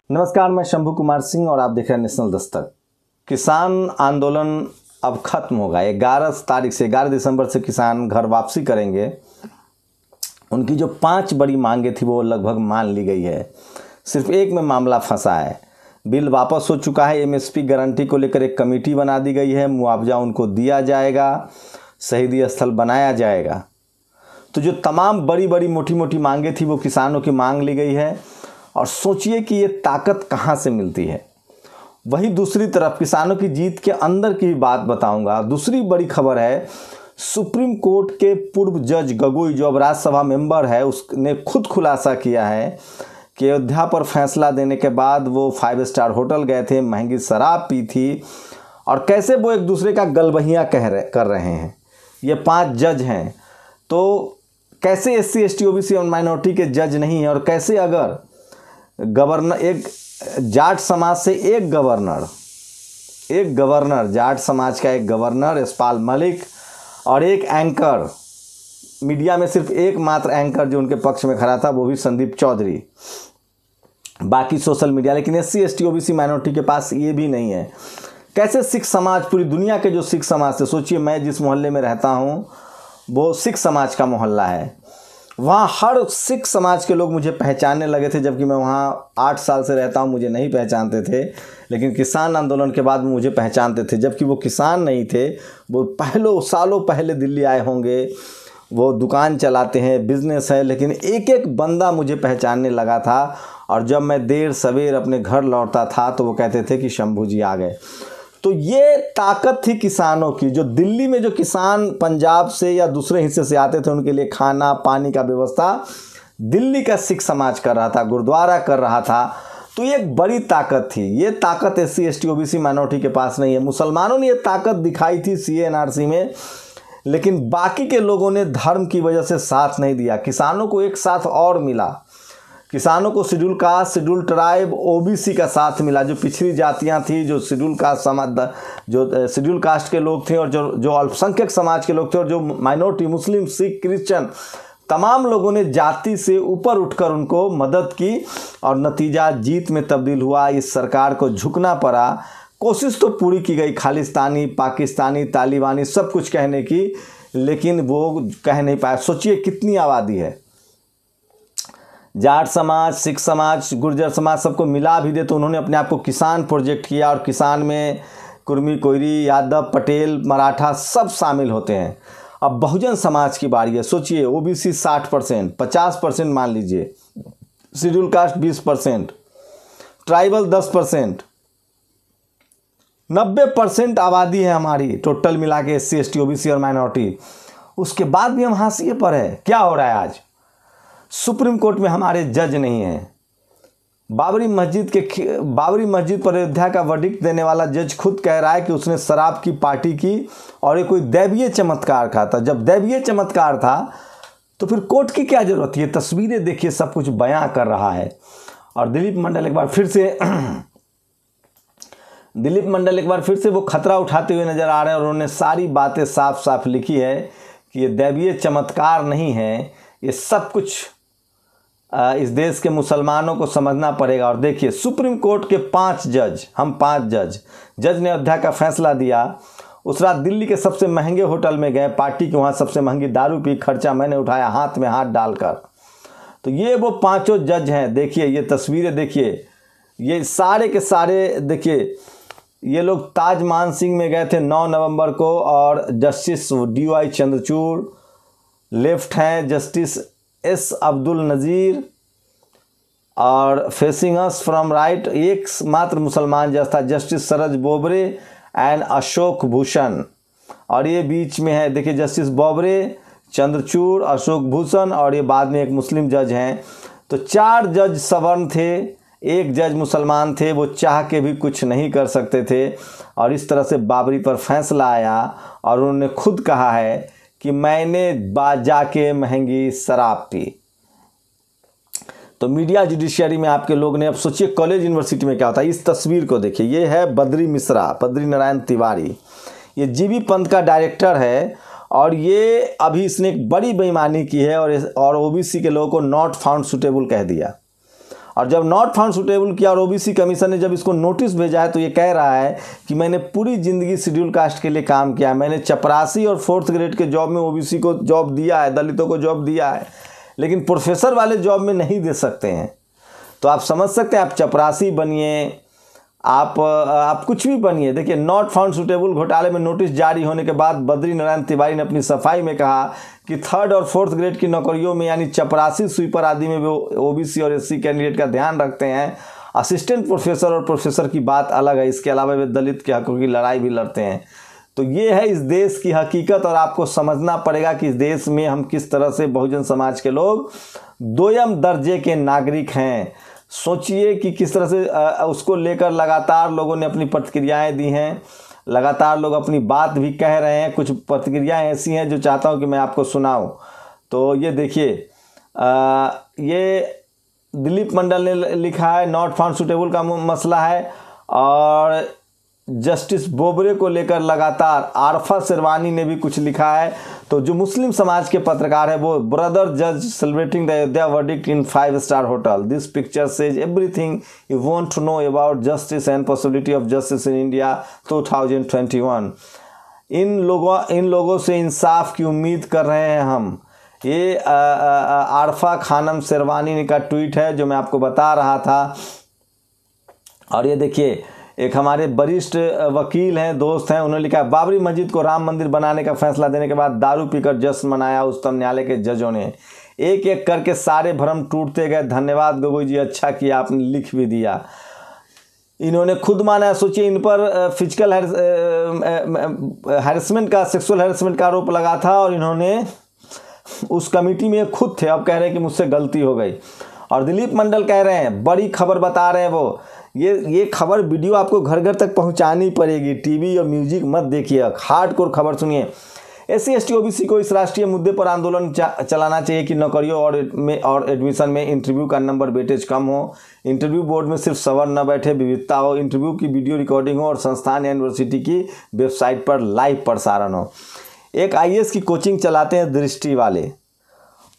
नमस्कार, मैं शंभू कुमार सिंह और आप देख रहे हैं नेशनल दस्तक। किसान आंदोलन अब खत्म होगा। 11 दिसंबर से किसान घर वापसी करेंगे। उनकी जो 5 बड़ी मांगे थी वो लगभग मान ली गई है। सिर्फ एक में मामला फंसा है। बिल वापस हो चुका है। एमएसपी गारंटी को लेकर एक कमेटी बना दी गई है। मुआवजा उनको दिया जाएगा, शहीदी स्थल बनाया जाएगा। तो जो तमाम बड़ी बड़ी मोटी मोटी मांगे थी वो किसानों की मांग ली गई है। और सोचिए कि ये ताकत कहाँ से मिलती है। वहीं दूसरी तरफ किसानों की जीत के अंदर की बात बताऊंगा। दूसरी बड़ी खबर है, सुप्रीम कोर्ट के पूर्व जज गगोई, जो अब राज्यसभा मेंबर है, उसने खुद खुलासा किया है कि अयोध्या पर फैसला देने के बाद वो 5 स्टार होटल गए थे, महंगी शराब पी थी, और कैसे वो एक दूसरे का गलबहियाँ कर रहे हैं। ये 5 जज हैं, तो कैसे SC ST OBC और माइनॉरिटी के जज नहीं हैं, और कैसे अगर गवर्नर, एक जाट समाज से एक गवर्नर, जाट समाज का एक गवर्नर यशपाल मलिक, और एक एंकर, मीडिया में सिर्फ एकमात्र एंकर जो उनके पक्ष में खड़ा था वो भी संदीप चौधरी, बाकी सोशल मीडिया। लेकिन SC ST OBC माइनॉरिटी के पास ये भी नहीं है। कैसे सिख समाज, पूरी दुनिया के जो सिख समाज से, सोचिए मैं जिस मोहल्ले में रहता हूँ वो सिख समाज का मोहल्ला है। वहाँ हर सिख समाज के लोग मुझे पहचानने लगे थे, जबकि मैं वहाँ 8 साल से रहता हूँ, मुझे नहीं पहचानते थे। लेकिन किसान आंदोलन के बाद मुझे पहचानते थे, जबकि वो किसान नहीं थे। वो सालों पहले दिल्ली आए होंगे, वो दुकान चलाते हैं, बिजनेस है, लेकिन एक एक बंदा मुझे पहचानने लगा था। और जब मैं देर सवेर अपने घर लौटता था तो वो कहते थे कि शंभू जी आ गए। तो ये ताकत थी किसानों की। जो दिल्ली में जो किसान पंजाब से या दूसरे हिस्से से आते थे, उनके लिए खाना पानी का व्यवस्था दिल्ली का सिख समाज कर रहा था, गुरुद्वारा कर रहा था। तो ये एक बड़ी ताकत थी। ये ताकत SC ST OBC माइनॉरिटी के पास नहीं है। मुसलमानों ने ये ताकत दिखाई थी CA NRC में, लेकिन बाकी के लोगों ने धर्म की वजह से साथ नहीं दिया। किसानों को एक साथ और मिला। किसानों को schedule caste, schedule tribe, OBC का साथ मिला। जो पिछड़ी जातियां थी, जो शेड्यूल कास्ट समाज, जो शेड्यूल कास्ट के लोग थे, और जो अल्पसंख्यक समाज के लोग थे, और जो माइनॉरिटी, मुस्लिम, सिख, क्रिश्चियन, तमाम लोगों ने जाति से ऊपर उठकर उनको मदद की, और नतीजा जीत में तब्दील हुआ। इस सरकार को झुकना पड़ा। कोशिश तो पूरी की गई, खालिस्तानी, पाकिस्तानी, तालिबानी सब कुछ कहने की, लेकिन वो कह नहीं पाया। सोचिए कितनी आबादी है। जाट समाज, सिख समाज, गुर्जर समाज सबको मिला भी दे तो उन्होंने अपने आप को किसान प्रोजेक्ट किया, और किसान में कुर्मी, कोयरी, यादव, पटेल, मराठा सब शामिल होते हैं। अब बहुजन समाज की बारी है। सोचिए OBC 60%, 50% मान लीजिए, शेड्यूल कास्ट 20%, ट्राइबल 10%, 90% आबादी है हमारी टोटल मिला के SC ST OBC और माइनॉरिटी। उसके बाद भी हम हाशिए पर है। क्या हो रहा है आज? सुप्रीम कोर्ट में हमारे जज नहीं हैं। बाबरी मस्जिद पर अयोध्या का वर्डिक्ट देने वाला जज खुद कह रहा है कि उसने शराब की पार्टी की और ये कोई दैवीय चमत्कार का था। जब दैवीय चमत्कार था तो फिर कोर्ट की क्या जरूरत है? तस्वीरें देखिए, सब कुछ बयां कर रहा है। और दिलीप मंडल एक बार फिर से वो खतरा उठाते हुए नजर आ रहे हैं, और उन्होंने सारी बातें साफ साफ लिखी है कि ये दैवीय चमत्कार नहीं है, ये सब कुछ इस देश के मुसलमानों को समझना पड़ेगा। और देखिए सुप्रीम कोर्ट के 5 जज ने अयोध्या का फैसला दिया। उस रात दिल्ली के सबसे महंगे होटल में गए, पार्टी के वहाँ सबसे महंगी दारू पी, खर्चा मैंने उठाया हाथ में हाथ डालकर। तो ये वो 5 जज हैं। देखिए ये तस्वीरें देखिए, ये सारे के सारे देखिए। ये लोग ताज मान सिंह में गए थे 9 नवंबर को, और जस्टिस DY चंद्रचूड़, लेफ्ट हैं जस्टिस S अब्दुल नज़ीर, और फेसिंग अस फ्रॉम राइट एक मात्र मुसलमान जज था, जस्टिस सरज बोबरे एंड अशोक भूषण। और ये बीच में है देखिए, जस्टिस बोबरे, चंद्रचूड़, अशोक भूषण, और ये बाद में एक मुस्लिम जज हैं। तो 4 जज सवर्ण थे, 1 जज मुसलमान थे। वो चाह के भी कुछ नहीं कर सकते थे। और इस तरह से बाबरी पर फैसला आया, और उन्होंने खुद कहा है कि मैंने जाके महंगी शराब पी। तो मीडिया जुडिशियरी में आपके लोग ने, अब सोचिए कॉलेज यूनिवर्सिटी में क्या होता है। इस तस्वीर को देखिए, ये है बद्री मिश्रा, बद्री नारायण तिवारी, ये जीबी पंथ का डायरेक्टर है। और ये अभी इसने एक बड़ी बेईमानी की है, और OBC के लोगों को नॉट फाउंड सुटेबल कह दिया। और जब नॉट फाउंड सुटेबल किया और ओबीसी कमीशन ने जब इसको नोटिस भेजा है तो ये कह रहा है कि मैंने पूरी ज़िंदगी शेड्यूल कास्ट के लिए काम किया है, मैंने चपरासी और 4th ग्रेड के जॉब में ओबीसी को जॉब दिया है, दलितों को जॉब दिया है, लेकिन प्रोफेसर वाले जॉब में नहीं दे सकते हैं। तो आप समझ सकते हैं, आप चपरासी बनिए, आप कुछ भी बनिए। देखिए, नॉट फाउंड सुटेबल घोटाले में नोटिस जारी होने के बाद बद्री नारायण तिवारी ने अपनी सफाई में कहा कि 3rd और 4th ग्रेड की नौकरियों में यानी चपरासी, स्वीपर आदि में वो ओबीसी और एससी कैंडिडेट का ध्यान रखते हैं। असिस्टेंट प्रोफेसर और प्रोफेसर की बात अलग है, इसके अलावा वे दलित के हकों की लड़ाई भी लड़ते हैं। तो ये है इस देश की हकीकत, और आपको समझना पड़ेगा कि इस देश में हम किस तरह से बहुजन समाज के लोग 2ym दर्जे के नागरिक हैं। सोचिए कि किस तरह से उसको लेकर लगातार लोगों ने अपनी प्रतिक्रियाएं दी हैं, लगातार लोग अपनी बात भी कह रहे हैं। कुछ प्रतिक्रियाएं ऐसी हैं जो चाहता हूं कि मैं आपको सुनाऊं। तो ये देखिए, ये दिलीप मंडल ने लिखा है, नॉट फाउंड सुटेबल का मसला है। और जस्टिस बोबड़े को लेकर लगातार आरफा शेरवानी ने भी कुछ लिखा है। तो जो मुस्लिम समाज के पत्रकार है वो, ब्रदर जज celebrating the Ayodhya verdict in 5-स्टार hotel, this picture says everything you want to know about justice and possibility of justice in India 2021। इन लोगों से इंसाफ की उम्मीद कर रहे हैं हम। ये आरफा खानम शेरवानी का ट्वीट है जो मैं आपको बता रहा था। और ये देखिए, एक हमारे वरिष्ठ वकील हैं, दोस्त हैं, उन्होंने लिखा है, बाबरी मस्जिद को राम मंदिर बनाने का फैसला देने के बाद दारू पीकर जश्न मनाया उच्चतम न्यायालय के जजों ने। एक एक करके सारे भ्रम टूटते गए। धन्यवाद गोगोई जी, अच्छा किया आपने लिख भी दिया। इन्होंने खुद माना है। सोचिए, इन पर फिजिकल हैरेसमेंट का, सेक्सुअल हैरेसमेंट का आरोप लगा था और इन्होंने उस कमेटी में खुद थे। अब कह रहे हैं कि मुझसे गलती हो गई। और दिलीप मंडल कह रहे हैं, बड़ी खबर बता रहे हैं वो, ये खबर वीडियो आपको घर घर तक पहुंचानी पड़ेगी। टीवी और म्यूजिक मत देखिए, हार्डकोर खबर सुनिए। SC ST OBC को इस राष्ट्रीय मुद्दे पर आंदोलन चलाना चाहिए कि नौकरियों और एडमिशन में इंटरव्यू का नंबर वेटेज कम हो, इंटरव्यू बोर्ड में सिर्फ सवर्ण न बैठे, विविधता हो, इंटरव्यू की वीडियो रिकॉर्डिंग हो और संस्थान या यूनिवर्सिटी की वेबसाइट पर लाइव प्रसारण हो। एक IAS की कोचिंग चलाते हैं दृष्टि वाले,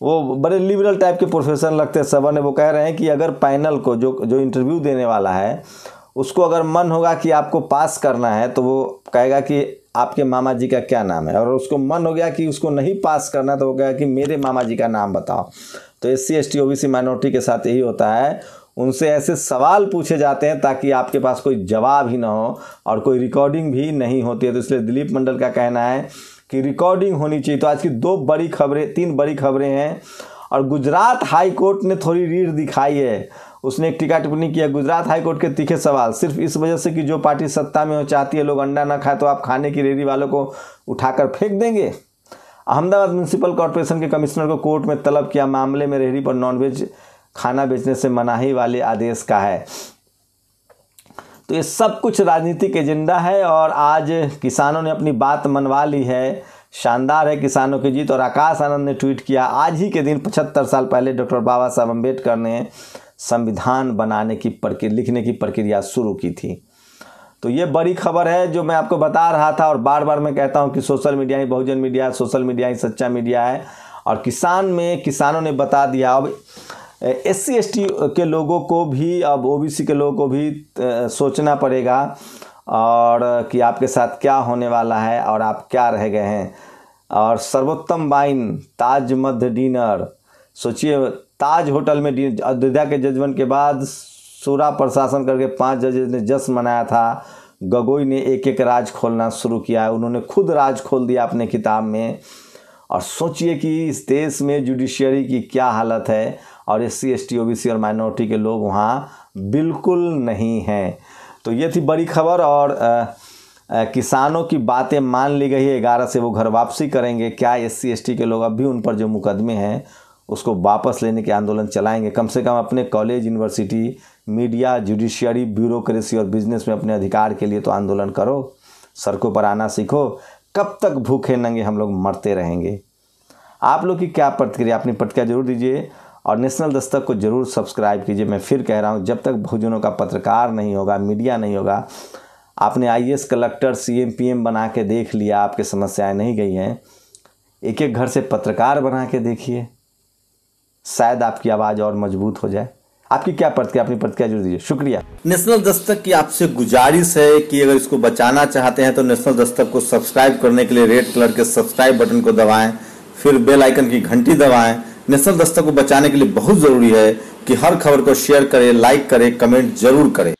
वो बड़े लिबरल टाइप के प्रोफेसर लगते हैं सबर ने। वो कह रहे हैं कि अगर पैनल को जो इंटरव्यू देने वाला है उसको अगर मन होगा कि आपको पास करना है तो वो कहेगा कि आपके मामा जी का क्या नाम है, और उसको मन हो गया कि उसको नहीं पास करना तो वो कहेगा कि मेरे मामा जी का नाम बताओ। तो SC ST OBC माइनॉरिटी के साथ यही होता है, उनसे ऐसे सवाल पूछे जाते हैं ताकि आपके पास कोई जवाब ही ना हो और कोई रिकॉर्डिंग भी नहीं होती है। तो इसलिए दिलीप मंडल का कहना है कि रिकॉर्डिंग होनी चाहिए। तो आज की 3 बड़ी खबरें हैं। और गुजरात हाई कोर्ट ने थोड़ी रीढ़ दिखाई है। उसने एक टीका टिप्पणी किया, गुजरात हाई कोर्ट के तीखे सवाल, सिर्फ इस वजह से कि जो पार्टी सत्ता में हो चाहती है लोग अंडा ना खाए तो आप खाने की रेहड़ी वालों को उठाकर फेंक देंगे। अहमदाबाद म्यूनसिपल कॉर्पोरेशन के कमिश्नर को कोर्ट में तलब किया, मामले में रेहड़ी पर नॉनवेज खाना बेचने से मनाही वाले आदेश का है। तो ये सब कुछ राजनीतिक एजेंडा है और आज किसानों ने अपनी बात मनवा ली है। शानदार है किसानों की जीत। और आकाश आनंद ने ट्वीट किया, आज ही के दिन 75 साल पहले डॉक्टर बाबा साहब अम्बेडकर ने संविधान लिखने की प्रक्रिया शुरू की थी। तो ये बड़ी खबर है जो मैं आपको बता रहा था। और बार बार मैं कहता हूँ कि सोशल मीडिया ही बहुजन मीडिया, सोशल मीडिया ही सच्चा मीडिया है। और किसानों ने बता दिया। अब SC ST के लोगों को भी, अब OBC के लोगों को भी सोचना पड़ेगा और कि आपके साथ क्या होने वाला है और आप क्या रह गए हैं। और सर्वोत्तम वाइन, ताज मध्य डिनर, सोचिए ताज होटल में अयोध्या के जजमेंट के बाद सूरा प्रशासन करके 5 जजेस ने जश्न मनाया था। गोगोई ने एक एक राज खोलना शुरू किया है, उन्होंने खुद राज खोल दिया अपने किताब में। और सोचिए कि इस देश में जुडिशियरी की क्या हालत है और SC ST OBC और माइनॉरिटी के लोग वहाँ बिल्कुल नहीं हैं। तो ये थी बड़ी खबर। और किसानों की बातें मान ली गई है, 11 से वो घर वापसी करेंगे। क्या SC ST के लोग अब भी उन पर जो मुकदमे हैं उसको वापस लेने के आंदोलन चलाएंगे? कम से कम अपने college, university, media, judiciary, bureaucracy और बिजनेस में अपने अधिकार के लिए तो आंदोलन करो, सड़कों पर आना सीखो। कब तक भूखे नंगे हम लोग मरते रहेंगे? आप लोग की क्या प्रतिक्रिया, अपनी प्रतिक्रिया जरूर दीजिए और नेशनल दस्तक को जरूर सब्सक्राइब कीजिए। मैं फिर कह रहा हूँ, जब तक बहुजनों का पत्रकार नहीं होगा, मीडिया नहीं होगा, आपने IAS, कलेक्टर, CM PM बना के देख लिया, आपकी समस्याएं नहीं गई हैं, एक एक घर से पत्रकार बना के देखिए, शायद आपकी आवाज़ और मजबूत हो जाए। आपकी क्या प्रतिक्रिया, अपनी प्रतिक्रिया जरूर दीजिए। शुक्रिया। नेशनल दस्तक की आपसे गुजारिश है कि अगर इसको बचाना चाहते हैं तो नेशनल दस्तक को सब्सक्राइब करने के लिए रेड कलर के सब्सक्राइब बटन को दबाएं, फिर बेल आइकन की घंटी दबाएं। नेशनल दस्तक को बचाने के लिए बहुत जरूरी है कि हर खबर को शेयर करें, लाइक करें, कमेंट जरूर करें।